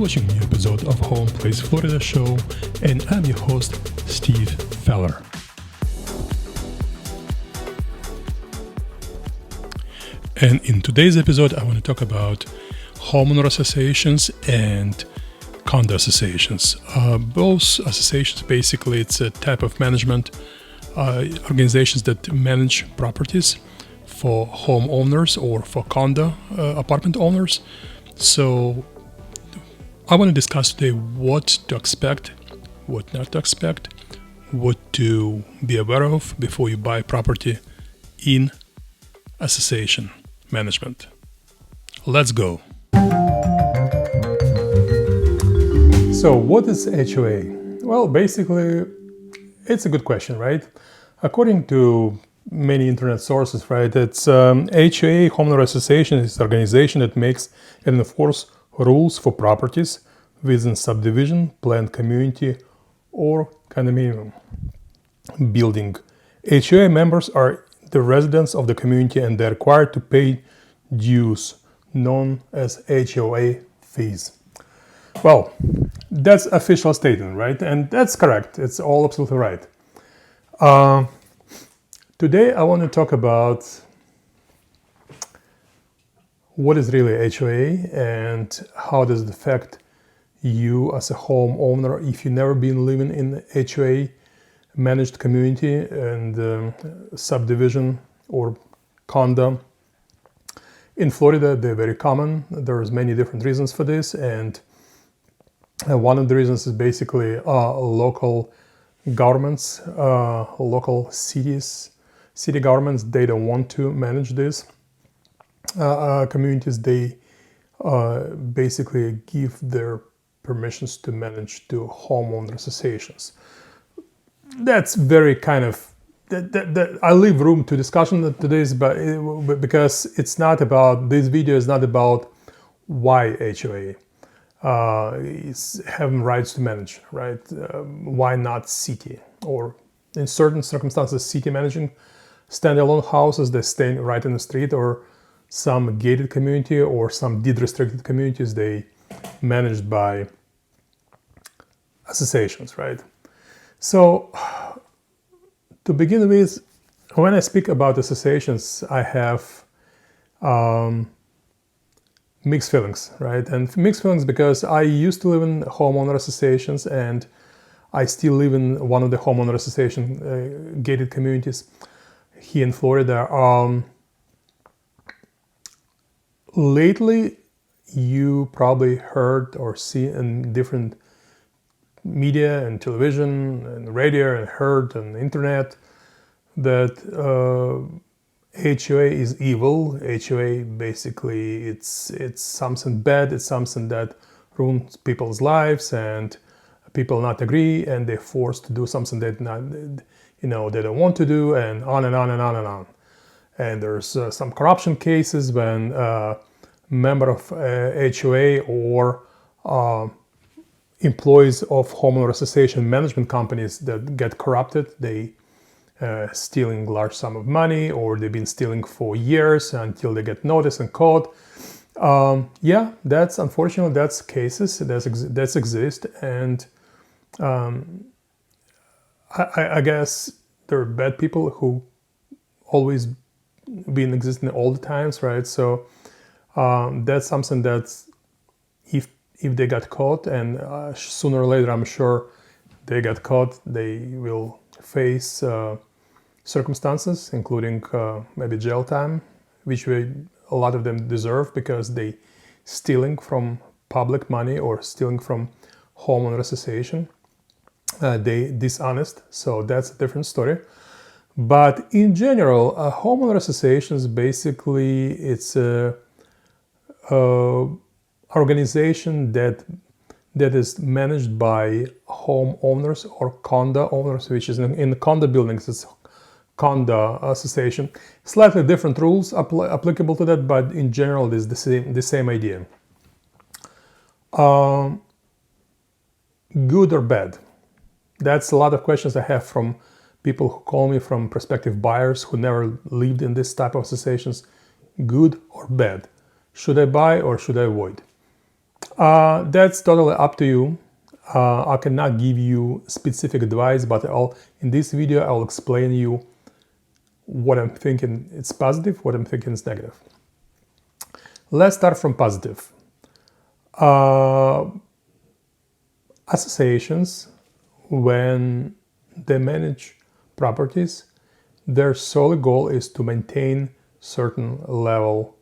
watching a new episode of Homeplaceflorida show, and I'm your host, Steve Feller. And in today's episode, I want to talk about homeowner associations and condo associations. Both associations, basically, it's a type of management organizations that manage properties for homeowners or for condo apartment owners. So I want to discuss today what to expect, what not to expect, what to be aware of before you buy property in association management. Let's go. So what is HOA? Well, basically, it's a good question, right? According to many internet sources, right, it's HOA, Homeowner Association, is an organization that makes and enforces rules for properties within subdivision, planned community, or condominium building. HOA members are the residents of the community and they're required to pay dues, known as HOA fees. Well, that's official statement, right? And that's correct. It's all absolutely right. Today I want to talk about what is really HOA and how does it affect you as a homeowner if you've never been living in HOA managed community and subdivision or condo. In Florida, they're very common. There's many different reasons for this, and one of the reasons is basically local governments, local city governments, they don't want to manage this. Communities, they basically give their permissions to manage to homeowner associations. That's very kind of, I leave room to discussion to this, but because it's not about, this video is not about why HOA is having rights to manage, right? Why not city? Or in certain circumstances, city managing standalone houses that stay right in the street, or some gated community or some deed restricted communities, they managed by associations, right? So to begin with, when I speak about associations, I have mixed feelings, right? And mixed feelings because I used to live in homeowner associations and I still live in one of the homeowner association gated communities here in Florida. Lately, you probably heard or seen in different media and television and radio and heard on the internet that HOA is evil. HOA basically it's something bad. It's something that ruins people's lives and people not agree and they're forced to do something that they don't want to do, and on and on and on and on. And there's some corruption cases when member of HOA or employees of homeowner association management companies that get corrupted. They stealing large sum of money, or they've been stealing for years until they get noticed and caught. Yeah, that's unfortunate. That's cases that exist, and I guess there are bad people who always been existing all the times, right? So that's something that's if they got caught, and sooner or later, I'm sure they got caught, they will face circumstances, including maybe jail time, which a lot of them deserve because they stealing from public money or stealing from homeowner association. They dishonest, so that's a different story. But in general, homeowner associations basically it's a organization that is managed by homeowners or condo owners, which is in the condo buildings, it's condo association. Slightly different rules applicable to that, but in general, it is the same idea. Good or bad? That's a lot of questions I have from people who call me, from prospective buyers who never lived in this type of associations. Good or bad? Should I buy or should I avoid? That's totally up to you. I cannot give you specific advice, but in this video I'll explain you what I'm thinking it's positive, what I'm thinking is negative. Let's start from positive. Associations, when they manage properties, their sole goal is to maintain certain level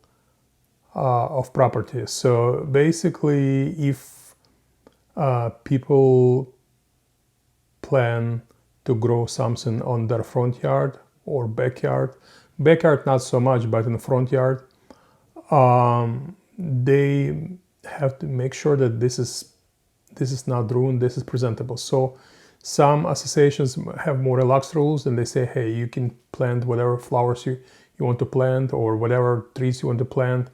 of property. So basically, if people plan to grow something on their front yard or backyard not so much, but in the front yard, they have to make sure that this is not ruined, this is presentable. So some associations have more relaxed rules, and they say, hey, you can plant whatever flowers you want to plant or whatever trees you want to plant,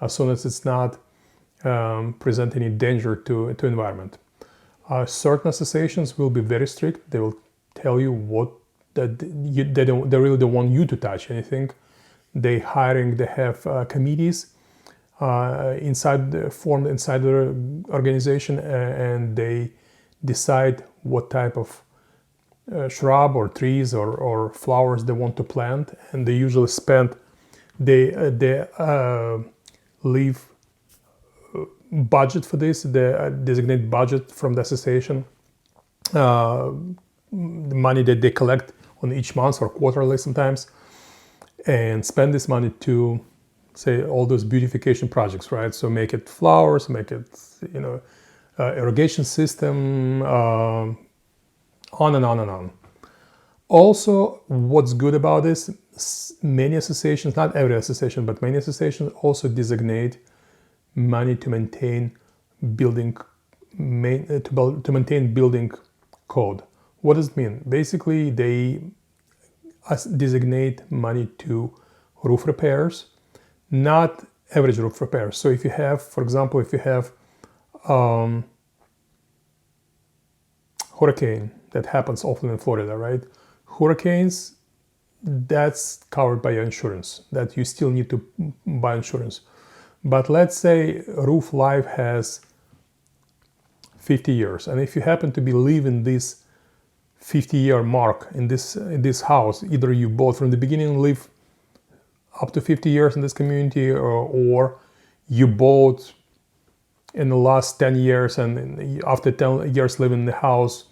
as soon as it's not present any danger to environment. Certain associations will be very strict. They will tell you they really don't want you to touch anything. They have committees formed inside the organization, and they decide what type of shrub or trees or flowers they want to plant, and they usually leave budget for this. They designate budget from the association, the money that they collect on each month or quarterly sometimes, and spend this money to say all those beautification projects, right? So make it flowers, make it irrigation system, on and on and on. Also, what's good about this, many associations, not every association, but many associations also designate money to maintain building code. What does it mean? Basically, they designate money to roof repairs, not average roof repairs. So if you have, for example, hurricane that happens often in Florida, right? Hurricanes, that's covered by your insurance, that you still need to buy insurance. But let's say roof life has 50 years, and if you happen to be living this 50-year mark in this house, either you bought from the beginning, live up to 50 years in this community, or you bought in the last 10 years, and after 10 years living in the house,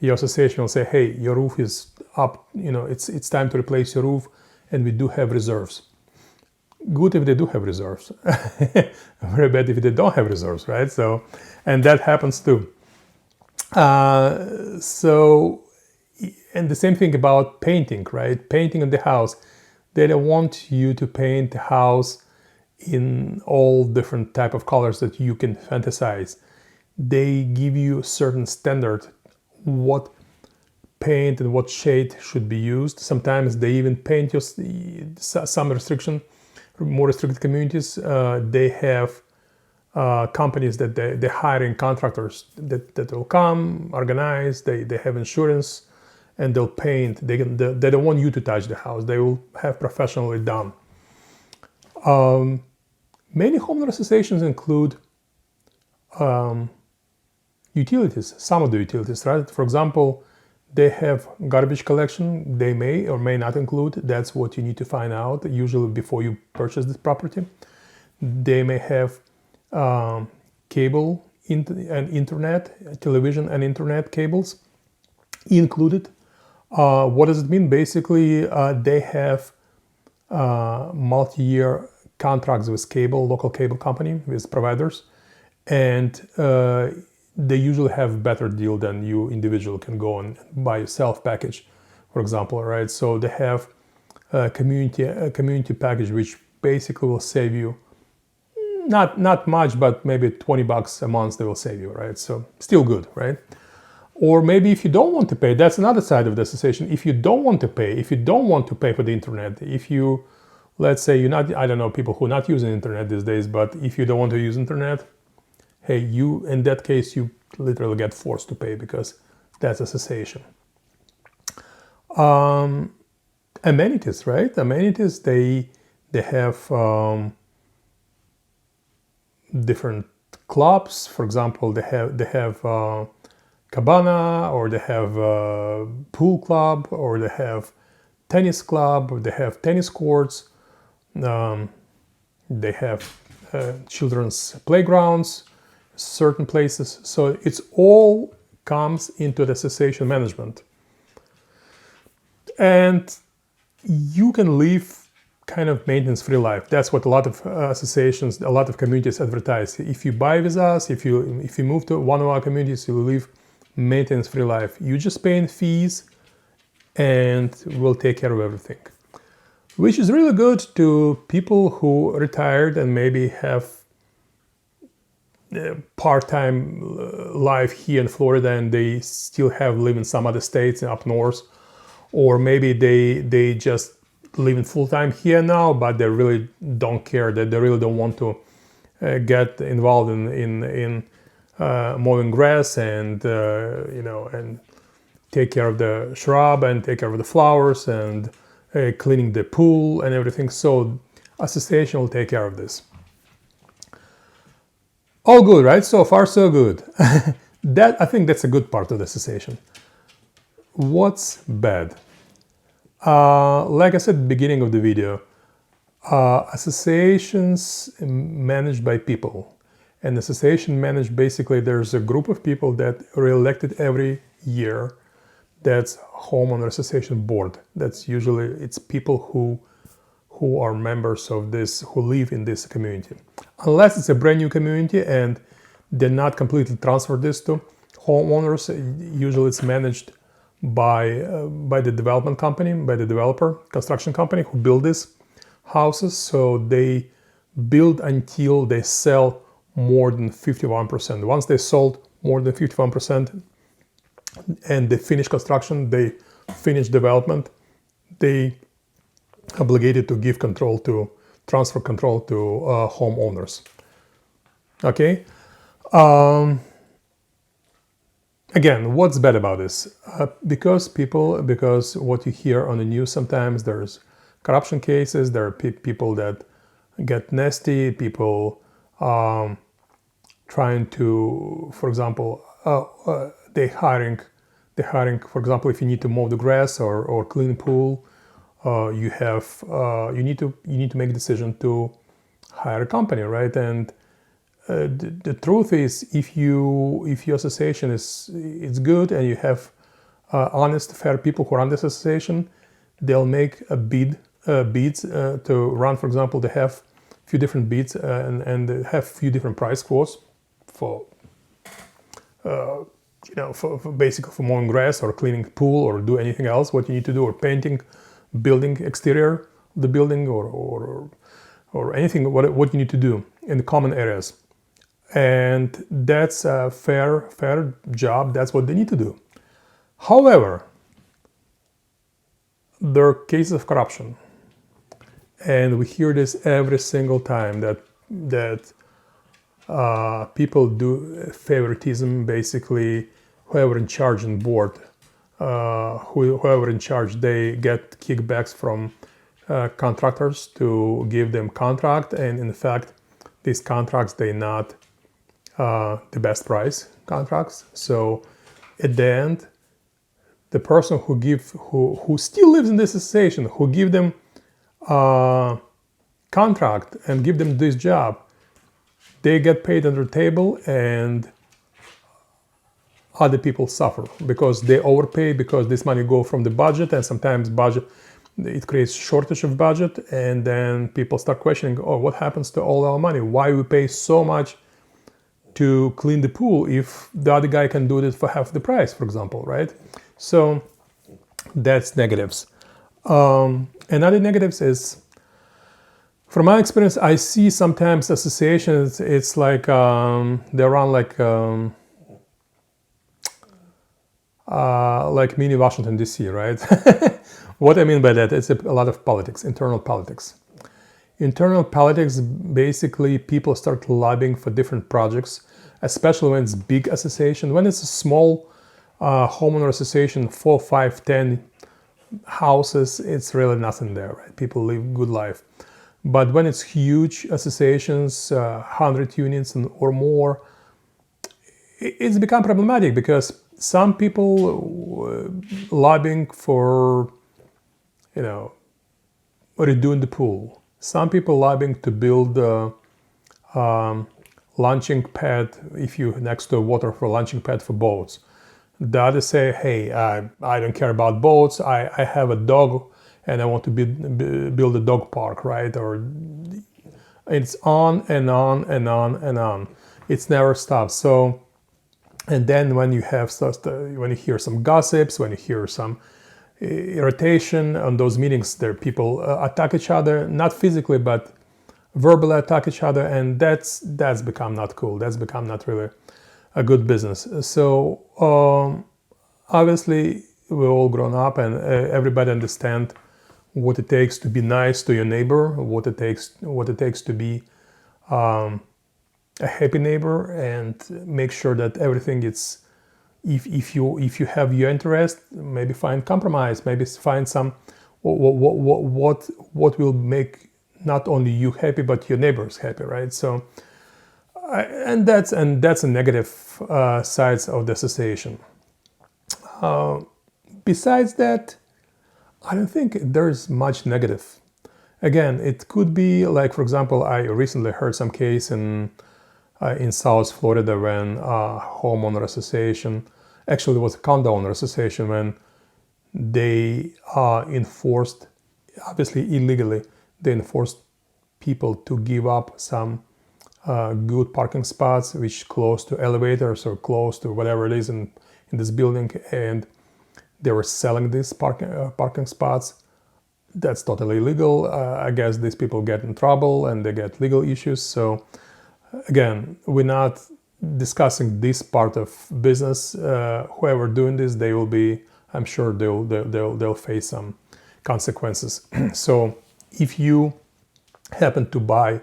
your association will say, hey, your roof is up, it's time to replace your roof, and we do have reserves. Good if they do have reserves. Very bad if they don't have reserves, right? So, and that happens too. And the same thing about painting, right? Painting in the house. They don't want you to paint the house in all different type of colors that you can fantasize. They give you a certain standard, what paint and what shade should be used. Sometimes they even paint you some restriction. More restricted communities, they have companies that they're hiring contractors that will come, organize, they have insurance, and they'll paint. They don't want you to touch the house. They will have professionally done. Many homeowner associations include utilities, some of the utilities, right? For example, they have garbage collection. They may or may not include. That's what you need to find out usually before you purchase this property. They may have cable and internet, television and internet cables included. What does it mean? Basically, they have multi-year contracts with local cable company, with providers, and they usually have better deal than you individual can go and buy a self package, for example, right? So they have a community package, which basically will save you not much, but maybe $20 a month they will save you, right? So still good, right? Or maybe if you don't want to pay, that's another side of the association. If you don't want to pay for the internet, if you, let's say you're not, I don't know, people who are not using internet these days, but if you don't want to use internet, hey, in that case, you literally get forced to pay because that's a cessation. Amenities, right? Amenities, they have different clubs. For example, they have cabana, or they have pool club, or they have tennis club, or they have tennis courts. They have children's playgrounds, certain places. So it's all comes into the association management. And you can live kind of maintenance-free life. That's what a lot of associations, a lot of communities advertise. If you buy with us, if you move to one of our communities, you will live maintenance-free life. You just pay in fees, and we'll take care of everything. Which is really good to people who retired and maybe have part-time life here in Florida, and they still live in some other states up north, or maybe they just live in full-time here now, but they really don't care, that they really don't want to get involved in mowing grass and and take care of the shrub and take care of the flowers and cleaning the pool and everything. So association will take care of this. All good, right? So far, so good. I think that's a good part of the association. What's bad? Like I said at the beginning of the video, associations managed by people. And association managed, basically, there's a group of people that are elected every year. That's homeowner association board. That's usually, it's people who are members of this, who live in this community. Unless it's a brand new community and they're not completely transferred this to homeowners, usually it's managed by the development company, by the developer, construction company who build these houses. So they build until they sell more than 51%. Once they sold more than 51% and they finish construction, they finish development, they obligated to give control to, transfer control to homeowners. Okay. Again, what's bad about this? Because what you hear on the news sometimes, there's corruption cases, there are people that get nasty, people trying to, for example, they hiring, for example, if you need to mow the grass or clean pool, you need to make a decision to hire a company, right? And the truth is, if your association is good and you have honest, fair people who run this association, they'll make bids to run. For example, they have a few different bids and they have a few different price quotes for basically for mowing grass or cleaning pool or do anything else what you need to do, or painting building exterior of the building or anything what you need to do in the common areas. And that's a fair job. That's what they need to do. However, there are cases of corruption, and we hear this every single time that people do favoritism. Basically, whoever in charge on board, whoever in charge, they get kickbacks from contractors to give them contract, and in fact, these contracts, they're not the best price contracts. So at the end, the person who still lives in this association, who give them contract and give them this job, they get paid under the table, and other people suffer because they overpay, because this money go from the budget, and sometimes it creates shortage of budget, and then people start questioning, oh, what happens to all our money? Why we pay so much to clean the pool if the other guy can do it for half the price, for example, right? So that's negatives. Another negatives is, from my experience, I see sometimes associations, it's like they run like mini Washington, D.C., right? What I mean by that, it's a lot of politics, internal politics. Internal politics, basically, people start lobbying for different projects, especially when it's big association. When it's a small homeowner association, 4, 5, 10 houses, it's really nothing there, right? People live good life. But when it's huge associations, 100 units or more, it's become problematic because some people lobbying for, redoing the pool. Some people lobbying to build a launching pad, if you next to water, for launching pad for boats. The others say, hey, I don't care about boats. I have a dog and I want to build a dog park, right? Or it's on and on and on and on. It's never stops. So, and then when you hear some gossips, when you hear some irritation on those meetings, there people attack each other, not physically, but verbally attack each other, and that's become not cool. That's become not really a good business. So obviously we're all grown up, and everybody understand what it takes to be nice to your neighbor, what it takes to be a happy neighbor, and make sure that everything is, if you have your interest, maybe find compromise, maybe find some what will make not only you happy but your neighbors happy, right? So and that's a negative sides of the association. Besides that, I don't think there's much negative. Again, it could be like, for example, I recently heard some case in South Florida when a homeowner association, actually it was a condo owner association, when they enforced, obviously illegally, they enforced people to give up some good parking spots which close to elevators or close to whatever it is in this building, and they were selling these parking spots. That's totally illegal. I guess these people get in trouble and they get legal issues. So again, we're not discussing this part of business. Whoever doing this, they will be, I'm sure they'll face some consequences. So if you happen to buy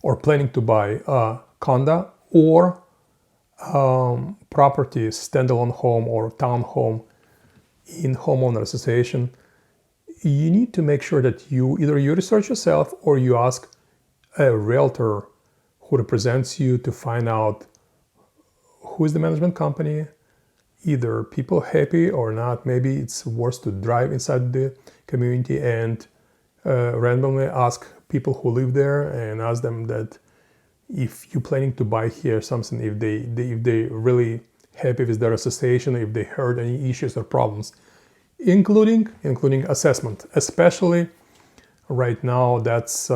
or planning to buy a condo or property, standalone home or townhome in homeowner association, you need to make sure that you research yourself or you ask a realtor who represents you to find out who is the management company, either people happy or not. Maybe it's worth to drive inside the community and randomly ask people who live there and ask them that if you're planning to buy here something, if they really happy with their association, if they heard any issues or problems, including assessment. Especially right now, that's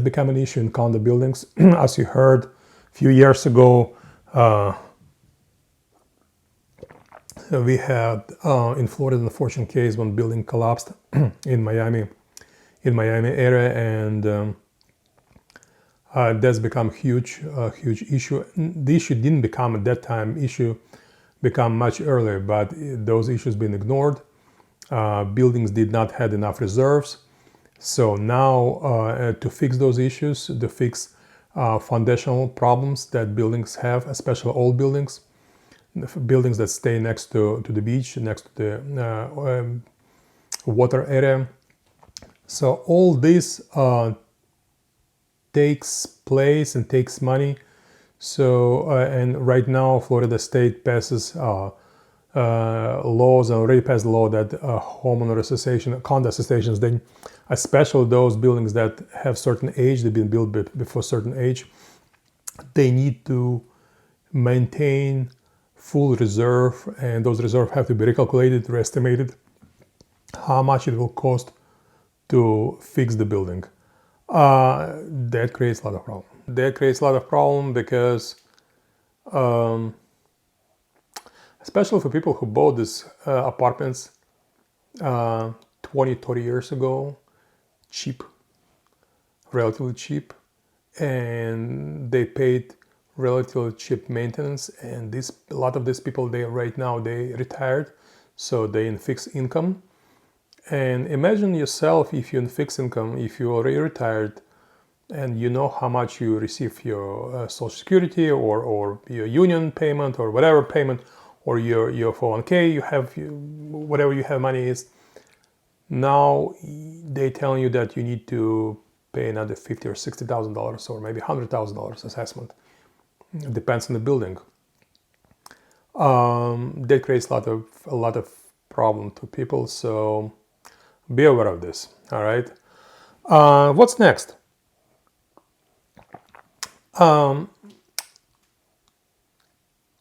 become an issue in condo buildings. As you heard a few years ago, we had in Florida an unfortunate case when building collapsed in Miami area, and that's become huge issue. The issue didn't become at that time issue, become much earlier, but those issues been ignored. Buildings did not have enough reserves. So now to fix those issues, to fix foundational problems that buildings have, especially old buildings that stay next to the beach, next to the water area. So all this takes place and takes money. So and right now Florida state passes laws, and already passed a law that homeowner association, condo associations, then especially those buildings that have certain age, they've been built before certain age, they need to maintain full reserve, and those reserves have to be recalculated, estimated how much it will cost to fix the building. That creates a lot of problem. Because especially for people who bought these apartments 20, 30 years ago, cheap, relatively cheap, and they paid relatively cheap maintenance, and a lot of these people, they retired, so they in fixed income. And imagine yourself, if you're in fixed income, if you already retired, and you know how much you receive your Social Security or your union payment or whatever payment, or your 401k, you have whatever you have money is. Now they telling you that you need to pay another $50,000 or $60,000 or maybe $100,000 assessment. It depends on the building. That creates a lot of problem to people. So be aware of this. All right. What's next?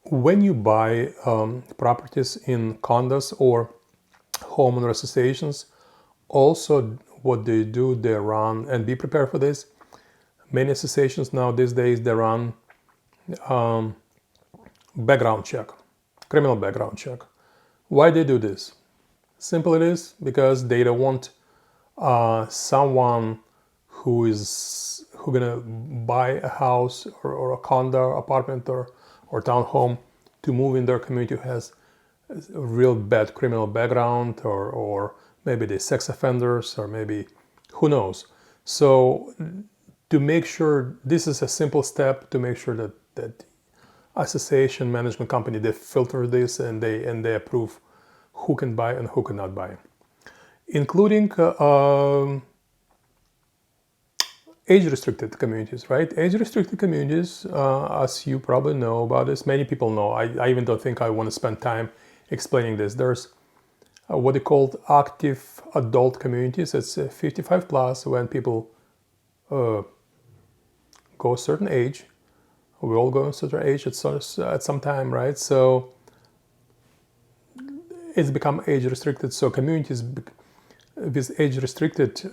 When you buy properties in condos or homeowner associations, also what they do, they run, and be prepared for this. Many associations now these days, they run background check, criminal background check. Why they do this? Simple it is, because they don't want someone who gonna buy a house or a condo, apartment or townhome to move in their community who has a real bad criminal background, or maybe they're sex offenders, or maybe who knows. So to make sure, this is a simple step to make sure that association management company, they filter this and they approve who can buy and who cannot buy, including age-restricted communities, right? Age-restricted communities, as you probably know about this, many people know. I even don't think I want to spend time explaining this. There's what they call active adult communities. It's 55 plus, when people go a certain age. We all go a certain age at some time, right? So it's become age-restricted. So communities with age-restricted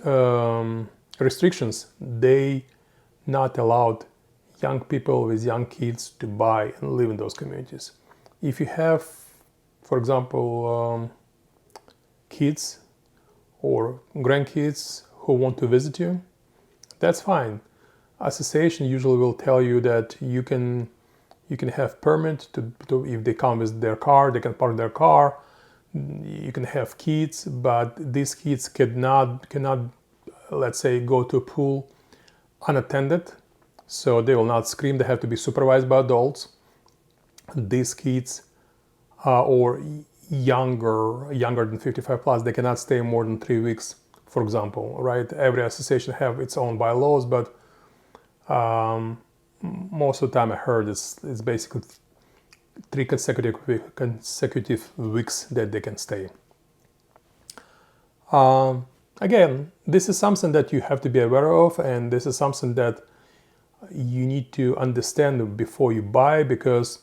restrictions, they not allowed young people with young kids to buy and live in those communities. If you have, for example, kids or grandkids who want to visit you, that's fine. Association usually will tell you that you can have permit to if they come with their car, they can park their car. You can have kids, but these kids cannot let's say go to a pool unattended, so they will not scream. They have to be supervised by adults. These kids or younger than 55 plus, they cannot stay more than 3 weeks, for example, right? Every association have its own bylaws, but most of the time I heard it's basically 3 consecutive weeks that they can stay. Again, this is something that you have to be aware of, and this is something that you need to understand before you buy, because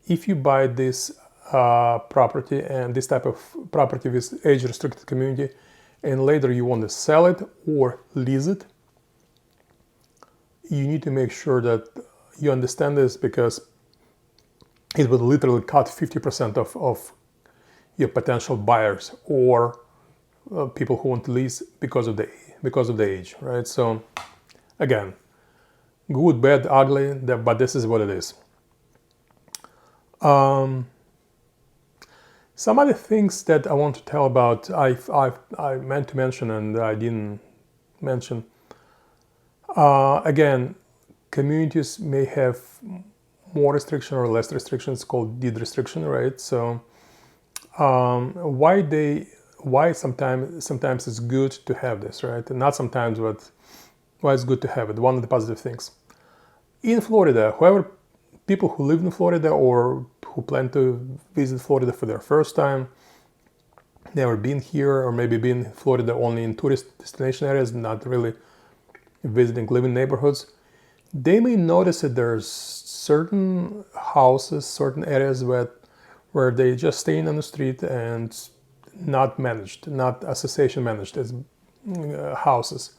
if you buy this property and this type of property with age-restricted community, and later you want to sell it or lease it, you need to make sure that you understand this, because it will literally cut 50% of your potential buyers or people who want to lease because of the age, right? So again, good, bad, ugly, but this is what it is. Some other things that I want to tell about, I meant to mention and I didn't mention. Again, communities may have more restriction or less restrictions, called deed restriction, right? So why sometimes it's good to have this, right? And not sometimes, but why it's good to have it. One of the positive things. In Florida, people who live in Florida or who plan to visit Florida for their first time, never been here, or maybe been in Florida only in tourist destination areas, not really visiting living neighborhoods, they may notice that there's certain houses, certain areas where they just staying on the street and not managed, not association managed as houses.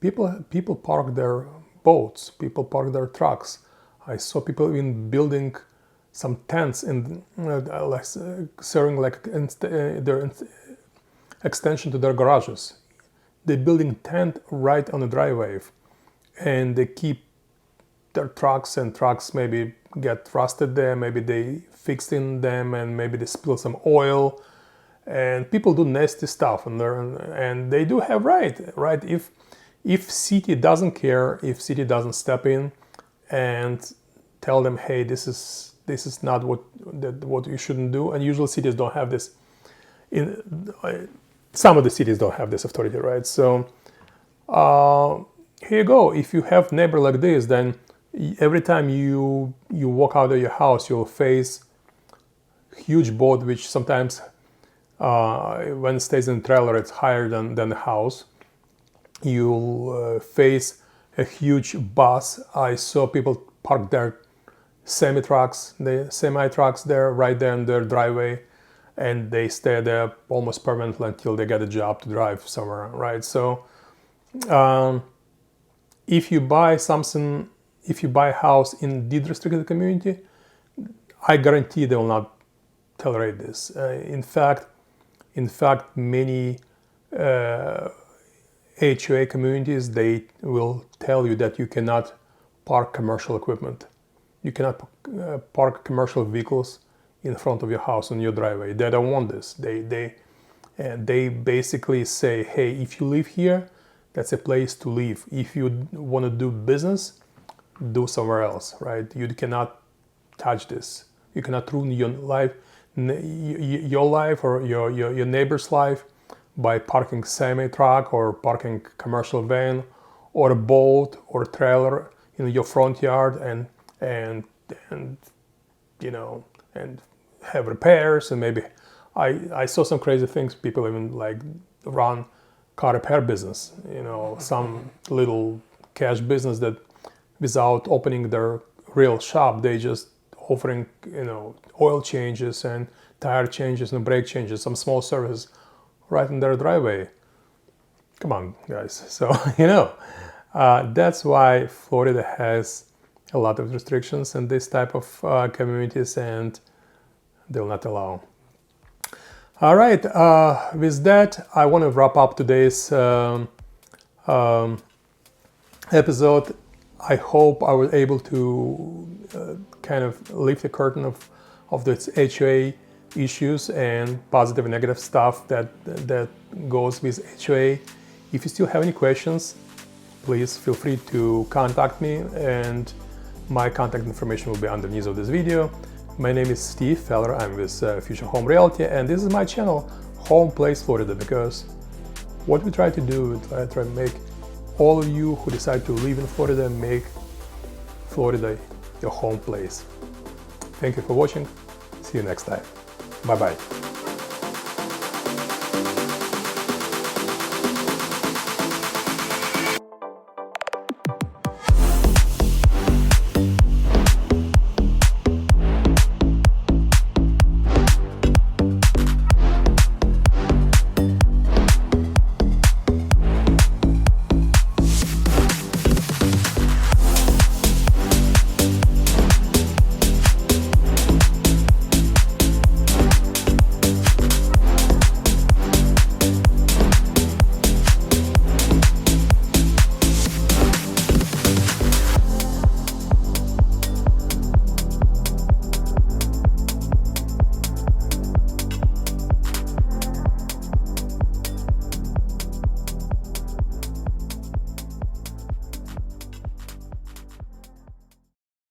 People park their boats, people park their trucks. I saw people even building some tents in serving like their extension to their garages. They're building tent right on the driveway, and they keep their trucks, and trucks maybe get rusted there, maybe they fixed in them, and maybe they spill some oil, and people do nasty stuff, and they do have right. If city doesn't care, if city doesn't step in and tell them, hey, this is not what you shouldn't do, and usually cities don't have this some of the cities don't have this authority, right? So here you go. If you have neighbor like this, then every time you walk out of your house, you'll face huge boat, which sometimes when it stays in a trailer, it's higher than the house. You'll face a huge bus. I saw people park their semi-trucks there, right there in their driveway, and they stay there almost permanently until they get a job to drive somewhere, right? So if you buy a house in deed restricted community, I guarantee they will not tolerate this. In fact, many HOA communities, they will tell you that you cannot park commercial equipment. You cannot park commercial vehicles in front of your house on your driveway. They don't want this. They basically say, hey, if you live here, that's a place to live. If you want to do business, do somewhere else, right? You cannot touch this. You cannot ruin your life or your neighbor's life by parking semi-truck or parking commercial van or a boat or a trailer in your front yard and have repairs. And maybe I saw some crazy things. People even like run car repair business, some little cash business that without opening their real shop, they just offering, oil changes and tire changes and brake changes, some small services right in their driveway. Come on, guys. So, that's why Florida has a lot of restrictions in this type of communities, and they'll not allow. All right. With that, I want to wrap up today's episode. I hope I was able to kind of lift the curtain of this HOA issues and positive and negative stuff that goes with HOA. If you still have any questions, please feel free to contact me, and my contact information will be underneath of this video. My name is Steve Feller. I'm with Future Home Realty, and this is my channel, Homeplace Florida, because what we try to do is I try to make all of you who decide to live in Florida make Florida your home place. Thank you for watching. See you next time. Bye-bye.